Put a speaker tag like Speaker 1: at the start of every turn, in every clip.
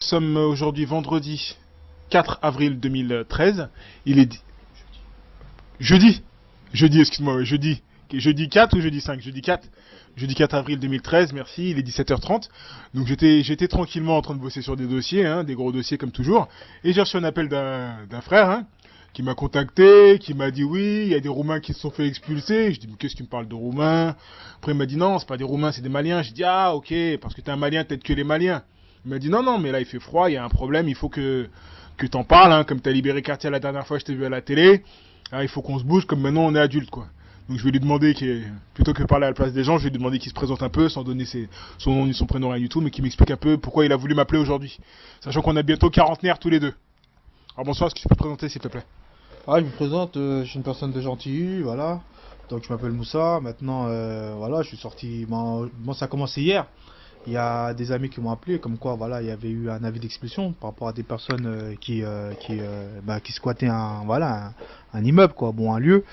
Speaker 1: Nous sommes aujourd'hui vendredi 4 avril 2013. Il est jeudi. Jeudi, excuse-moi, jeudi. Jeudi 4 ou jeudi 5? Jeudi 4. Jeudi 4 avril 2013, merci, il est 17h30. Donc j'étais tranquillement en train de bosser sur des dossiers, hein, des gros dossiers comme toujours. Et j'ai reçu un appel d'un frère, hein, qui m'a contacté, qui m'a dit oui, il y a des Roumains qui se sont fait expulser. Je dis mais qu'est-ce qu'il me parle de Roumains? Après il m'a dit non, c'est pas des Roumains, c'est des Maliens. Je dis ah ok, parce que t'es un Malien, peut-être que les Maliens. Il m'a dit non, non, mais là il fait froid, il y a un problème, il faut que t'en parles, hein, comme t'as libéré Cartier la dernière fois, je t'ai vu à la télé. Ah, il faut qu'on se bouge, comme maintenant on est adulte, quoi. Donc je vais lui demander, plutôt que de parler à la place des gens, je vais lui demander qu'il se présente un peu, sans donner son nom ni son prénom, rien du tout, mais qu'il m'explique un peu pourquoi il a voulu m'appeler aujourd'hui. Sachant qu'on a bientôt quarantenaire tous les deux. Alors bonsoir, est-ce que tu peux te présenter s'il te plaît?
Speaker 2: Ah, je me présente, je suis une personne de Gentilly, voilà. Donc je m'appelle Moussa. Maintenant, voilà, je suis sorti. Bon, ça a commencé hier. Il y a des amis qui m'ont appelé, comme quoi, voilà, il y avait eu un avis d'expulsion par rapport à des personnes qui squattaient un immeuble, quoi, bon, un lieu.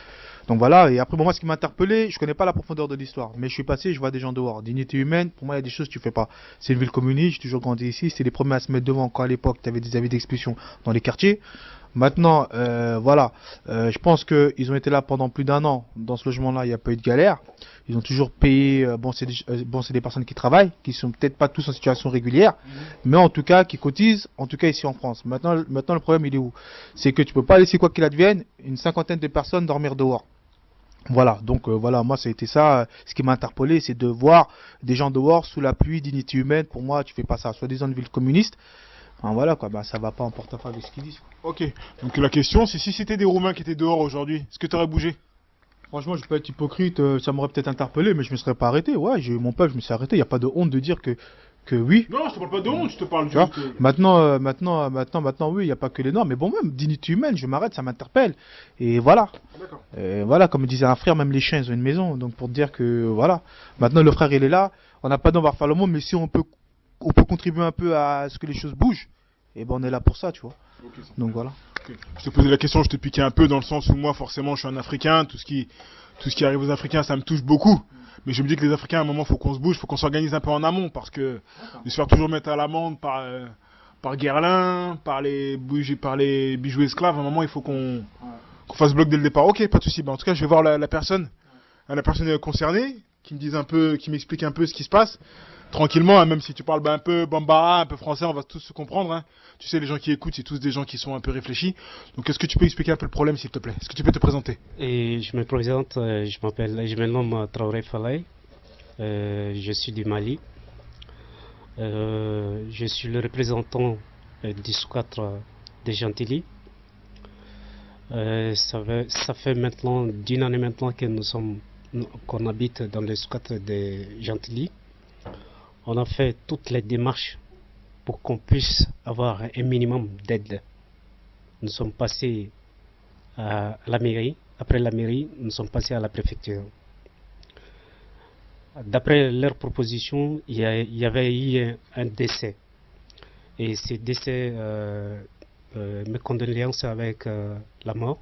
Speaker 2: Donc voilà, et après, bon, moi, ce qui m'a interpellé, je connais pas la profondeur de l'histoire, mais je suis passé, je vois des gens dehors. Dignité humaine, pour moi, il y a des choses que tu fais pas. C'est une ville communiste, j'ai toujours grandi ici, c'était les premiers à se mettre devant quand à l'époque, tu avais des avis d'expulsion dans les quartiers. Maintenant, voilà, je pense qu'ils ont été là pendant plus d'un an. Dans ce logement-là, il n'y a pas eu de galère. Ils ont toujours payé. C'est des personnes qui travaillent, qui sont peut-être pas tous en situation régulière, mais en tout cas qui cotisent, en tout cas ici en France. Maintenant, le problème, il est où? C'est que tu peux pas laisser quoi qu'il advienne une cinquantaine de personnes dormir dehors. Voilà, donc voilà, moi ça a été ça, ce qui m'a interpellé, c'est de voir des gens dehors sous la pluie, dignité humaine. Pour moi, tu fais pas ça, soi-disant une ville communiste. Enfin, voilà quoi, bah, ça va pas en porte-à-faux avec ce qu'ils disent.
Speaker 1: Ok, donc la question c'est si c'était des Roumains qui étaient dehors aujourd'hui, est-ce que t'aurais bougé?
Speaker 2: Franchement, je peux être hypocrite, ça m'aurait peut-être interpellé, mais je me serais pas arrêté. Ouais, j'ai eu mon peuple, je me suis arrêté. Il n'y a pas de honte de dire que oui.
Speaker 1: Non, je te parle pas de honte, je te parle
Speaker 2: Tu vois,
Speaker 1: juste...
Speaker 2: maintenant, oui, il n'y a pas que les normes, mais bon, même dignité humaine, je m'arrête, ça m'interpelle. Et voilà.
Speaker 1: D'accord.
Speaker 2: Voilà, comme disait un frère, même les chiens, ils ont une maison. Donc pour te dire que voilà. Maintenant, le frère, il est là. On n'a pas d'en voir faire le monde, mais si on peut contribuer un peu à ce que les choses bougent, et ben on est là pour ça, tu vois.
Speaker 1: Ok, ça.
Speaker 2: Donc voilà.
Speaker 1: Ok. Je te posais la question, je te piquais un peu dans le sens où moi forcément je suis un Africain, tout ce qui arrive aux Africains ça me touche beaucoup. Mais je me dis que les Africains à un moment faut qu'on se bouge, faut qu'on s'organise un peu en amont parce que de se faire toujours mettre à l'amende par Guerlain, par les bijoux esclaves, à un moment il faut qu'on fasse bloc dès le départ. Ok, pas de souci. En tout cas je vais voir la personne concernée, qui me dise un peu, qui m'explique un peu ce qui se passe. Tranquillement, hein, même si tu parles un peu bambara, un peu français, on va tous se comprendre. Hein. Tu sais, les gens qui écoutent, c'est tous des gens qui sont un peu réfléchis. Donc, est-ce que tu peux expliquer un peu le problème, s'il te plaît? Est-ce que tu peux te présenter?
Speaker 3: Et je me présente, je me nomme Traoré Falay, je suis du Mali. Je suis le représentant du squat de Gentilly. Ça fait maintenant d'une année maintenant que qu'on habite dans le squat de Gentilly. On a fait toutes les démarches pour qu'on puisse avoir un minimum d'aide. Nous sommes passés à la mairie. Après la mairie, nous sommes passés à la préfecture. D'après leurs propositions, il y avait eu un décès. Et ce décès, mes condoléances avec la mort,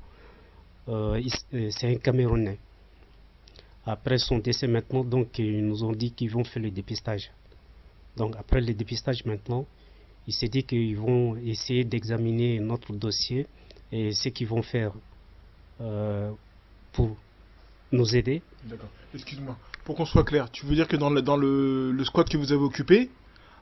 Speaker 3: c'est un Camerounais. Après son décès maintenant, donc ils nous ont dit qu'ils vont faire le dépistage. Donc après le dépistage maintenant, il s'est dit qu'ils vont essayer d'examiner notre dossier et ce qu'ils vont faire pour nous aider.
Speaker 1: D'accord. Excuse-moi. Pour qu'on soit clair, tu veux dire que dans le squat que vous avez occupé,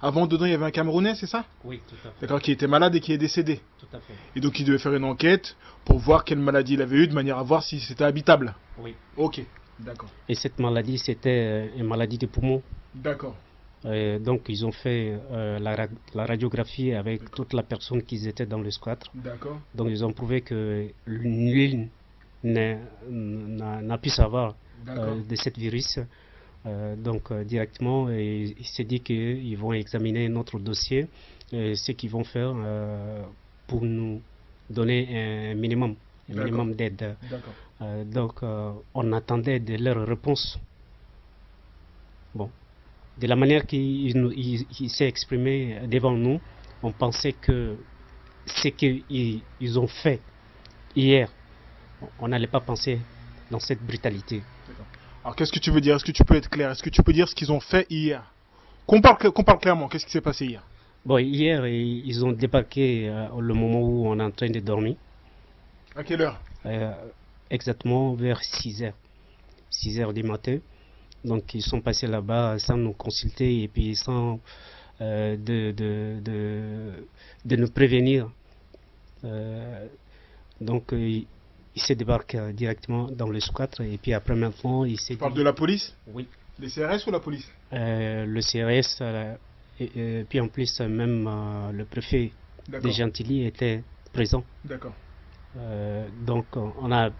Speaker 1: avant dedans il y avait un Camerounais, c'est ça?
Speaker 3: Oui, tout à fait.
Speaker 1: D'accord, qui était malade et qui est décédé.
Speaker 3: Tout à fait.
Speaker 1: Et donc il devait faire une enquête pour voir quelle maladie il avait eu, de manière à voir si c'était habitable.
Speaker 3: Oui.
Speaker 1: Ok. D'accord.
Speaker 3: Et cette maladie, c'était une maladie des poumons.
Speaker 1: D'accord.
Speaker 3: Donc ils ont fait la radiographie avec toute la personne qui était dans le squat.
Speaker 1: D'accord.
Speaker 3: Donc ils ont prouvé que nul n'a pu savoir de cette virus. Directement, il s'est dit qu'ils vont examiner notre dossier et ce qu'ils vont faire pour nous donner un minimum d'aide. On attendait de leur réponse. Bon. De la manière qu'il s'est exprimé devant nous, on pensait que ce qu'ils ont fait hier, on n'allait pas penser dans cette brutalité.
Speaker 1: Alors qu'est-ce que tu veux dire? Est-ce que tu peux être clair? Est-ce que tu peux dire ce qu'ils ont fait hier? Qu'on parle clairement, qu'est-ce qui s'est passé hier?
Speaker 3: Bon, hier, ils ont débarqué le moment où on est en train de dormir.
Speaker 1: À quelle heure?
Speaker 3: Exactement vers 6 heures. 6 heures du matin. Donc ils sont passés là-bas sans nous consulter et puis sans de nous prévenir. Donc ils se débarquent directement dans le squat et puis après maintenant ils se...
Speaker 1: Tu parles de la police?
Speaker 3: Oui.
Speaker 1: Les CRS ou la police?
Speaker 3: Le CRS et puis en plus même le préfet de Gentilly était présent.
Speaker 1: D'accord.
Speaker 3: Donc on a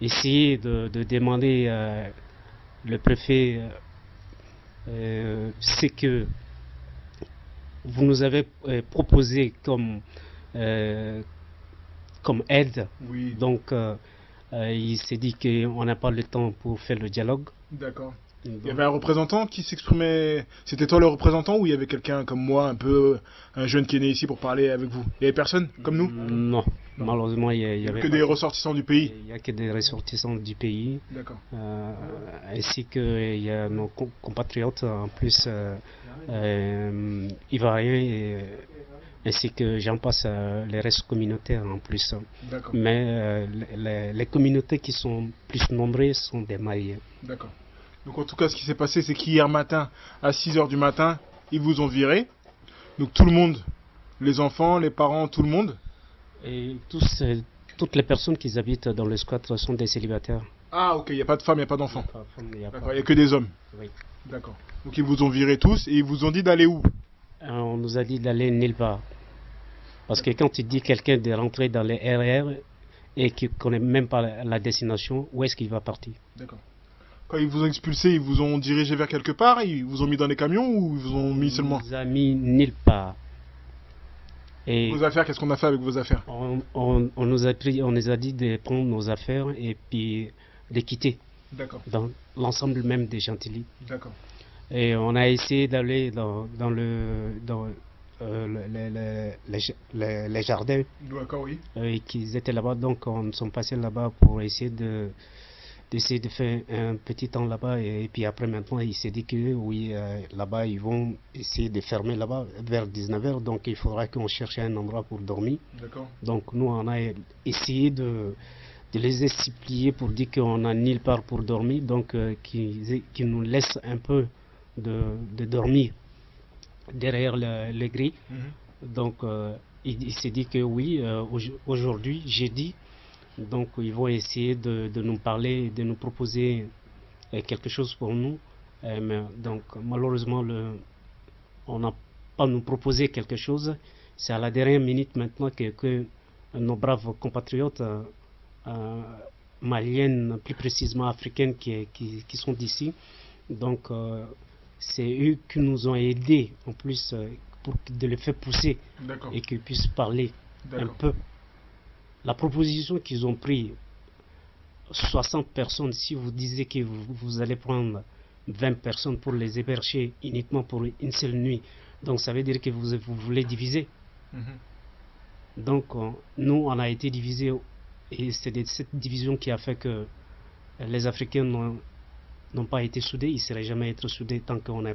Speaker 3: essayé de demander le préfet ce que vous nous avez proposé comme aide.
Speaker 1: Oui.
Speaker 3: Donc il s'est dit qu'on n'a pas le temps pour faire le dialogue.
Speaker 1: D'accord. Il y avait un représentant qui s'exprimait. C'était toi le représentant ou il y avait quelqu'un comme moi, un jeune qui est né ici pour parler avec vous? Il y avait personne comme nous?
Speaker 3: Non, malheureusement il y avait
Speaker 1: que des ressortissants du pays.
Speaker 3: Il n'y a que des ressortissants du pays.
Speaker 1: D'accord.
Speaker 3: Ainsi qu'il y a nos compatriotes en plus ivoiriens ainsi que j'en passe les restes communautaires en plus. Mais les communautés qui sont plus nombreuses sont des Maliens.
Speaker 1: D'accord. Donc en tout cas, ce qui s'est passé, c'est qu'hier matin, à 6 h du matin, ils vous ont viré. Donc tout le monde, les enfants, les parents, tout le monde.
Speaker 3: Et toutes les personnes qui habitent dans le squat sont des célibataires.
Speaker 1: Ah ok, il n'y a pas de femmes, il n'y a pas d'enfants.
Speaker 3: Il n'y a
Speaker 1: que des hommes.
Speaker 3: Oui.
Speaker 1: D'accord. Donc ils vous ont viré tous et ils vous ont dit d'aller où?
Speaker 3: On nous a dit d'aller nulle part. Parce que quand tu dis quelqu'un de rentrer dans les RR et qui ne connaît même pas la destination, où est-ce qu'il va partir?
Speaker 1: D'accord. Quand ils vous ont expulsé, ils vous ont dirigé vers quelque part? Ils vous ont mis dans les camions ou ils vous ont mis seulement?
Speaker 3: Ils nous ont mis nulle part.
Speaker 1: Et vos affaires, qu'est-ce qu'on a fait avec vos affaires?
Speaker 3: on nous a dit de prendre nos affaires et puis de quitter.
Speaker 1: D'accord.
Speaker 3: Dans l'ensemble même des Gentilly.
Speaker 1: D'accord.
Speaker 3: Et on a essayé d'aller dans les jardins.
Speaker 1: D'accord, oui.
Speaker 3: Qu'ils étaient là-bas, donc on sont passés là-bas pour essayer d'essayer de faire un petit temps là-bas et puis après maintenant il s'est dit que oui là-bas ils vont essayer de fermer là-bas vers 19 h, donc il faudra qu'on cherche un endroit pour dormir.
Speaker 1: D'accord.
Speaker 3: Donc nous on a essayé de les expliquer pour dire qu'on n'a nulle part pour dormir, donc qu'ils nous laissent un peu de dormir derrière les grilles. Donc il s'est dit que oui aujourd'hui jeudi, donc ils vont essayer de nous parler, de nous proposer quelque chose pour nous. Mais donc malheureusement on n'a pas nous proposé quelque chose. C'est à la dernière minute maintenant que nos braves compatriotes maliennes, plus précisément africaines qui sont d'ici. Donc c'est eux qui nous ont aidés en plus pour de les faire pousser et qu'ils puissent parler un peu. La proposition qu'ils ont prise, 60 personnes, si vous disiez que vous allez prendre 20 personnes pour les héberger uniquement pour une seule nuit, donc ça veut dire que vous voulez diviser. Donc nous on a été divisés et c'est cette division qui a fait que les Africains n'ont pas été soudés, ils ne seraient jamais être soudés tant qu'on ne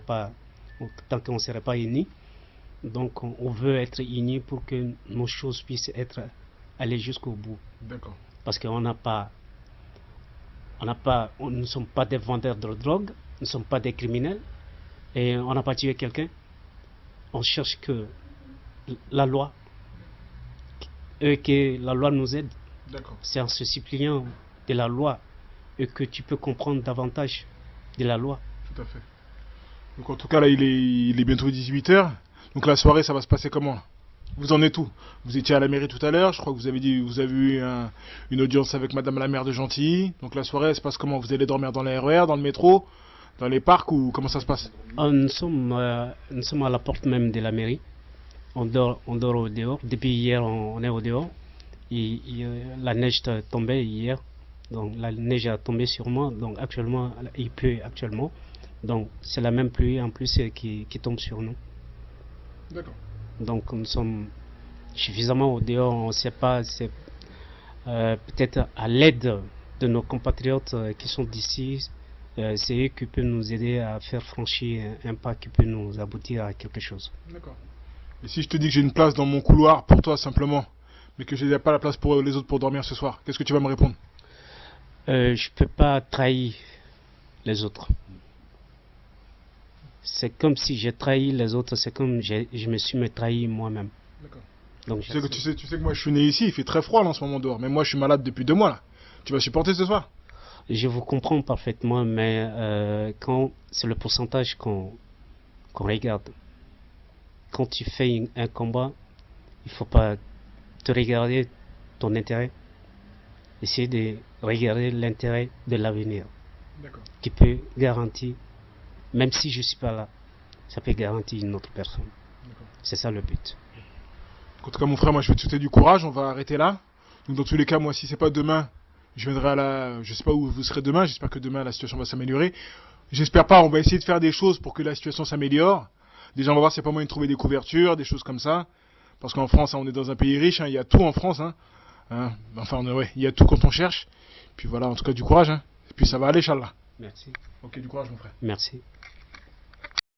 Speaker 3: serait pas unis. Donc on veut être unis pour que nos choses puissent aller jusqu'au bout.
Speaker 1: D'accord.
Speaker 3: Parce qu'on nous ne sommes pas des vendeurs de drogue, nous ne sommes pas des criminels et on n'a pas tué quelqu'un. On cherche que la loi, que la loi nous aide. C'est en se suppliant de la loi et que tu peux comprendre davantage de la loi.
Speaker 1: Tout à fait. Donc en tout cas là il est bientôt 18 h. Donc la soirée ça va se passer comment? Vous en êtes où? Vous étiez à la mairie tout à l'heure, je crois que vous avez dit vous avez eu une audience avec madame la maire de Gentilly. Donc la soirée elle se passe comment? Vous allez dormir dans les RER, dans le métro, dans les parcs ou comment ça se passe?
Speaker 3: Nous sommes à la porte même de la mairie. On dort au dehors. Depuis hier on est au dehors. La neige tombait hier. Donc la neige a tombé sur moi. Donc actuellement il pleut actuellement. Donc c'est la même pluie en plus qui tombe sur nous.
Speaker 1: D'accord.
Speaker 3: Donc nous sommes suffisamment au dehors, on ne sait pas, c'est peut-être à l'aide de nos compatriotes qui sont d'ici, c'est eux qui peuvent nous aider à faire franchir un pas qui peut nous aboutir à quelque chose.
Speaker 1: D'accord. Et si je te dis que j'ai une place dans mon couloir pour toi simplement, mais que je n'ai pas la place pour les autres pour dormir ce soir, qu'est-ce que tu vas me répondre?
Speaker 3: Je peux pas trahir les autres. C'est comme si j'ai trahi les autres, c'est comme je me suis trahi moi-même.
Speaker 1: D'accord.
Speaker 3: Donc,
Speaker 1: Tu sais que moi je suis né ici, il fait très froid là, en ce moment dehors, mais moi je suis malade depuis 2 mois là. Tu vas supporter ce soir?
Speaker 3: je vous comprends parfaitement, mais quand c'est le pourcentage qu'on regarde. Quand tu fais un combat, il faut pas te regarder ton intérêt. Essayer de regarder l'intérêt de l'avenir.
Speaker 1: D'accord.
Speaker 3: Qui peut garantir, même si je suis pas là, ça peut garantir une autre personne. C'est ça le but.
Speaker 1: En tout cas, mon frère, moi je vais te souhaiter du courage, on va arrêter là. Donc dans tous les cas, moi si c'est pas demain, je viendrai je sais pas où vous serez demain, j'espère que demain la situation va s'améliorer. J'espère pas, on va essayer de faire des choses pour que la situation s'améliore. Déjà on va voir s'il n'y a pas moyen de trouver des couvertures, des choses comme ça. Parce qu'en France, on est dans un pays riche, il y a tout en France. Enfin, ouais, il y a tout quand on cherche. Puis voilà, en tout cas du courage. Et puis ça va aller, Inch'Allah.
Speaker 3: Merci.
Speaker 1: Ok, du courage mon frère.
Speaker 3: Merci.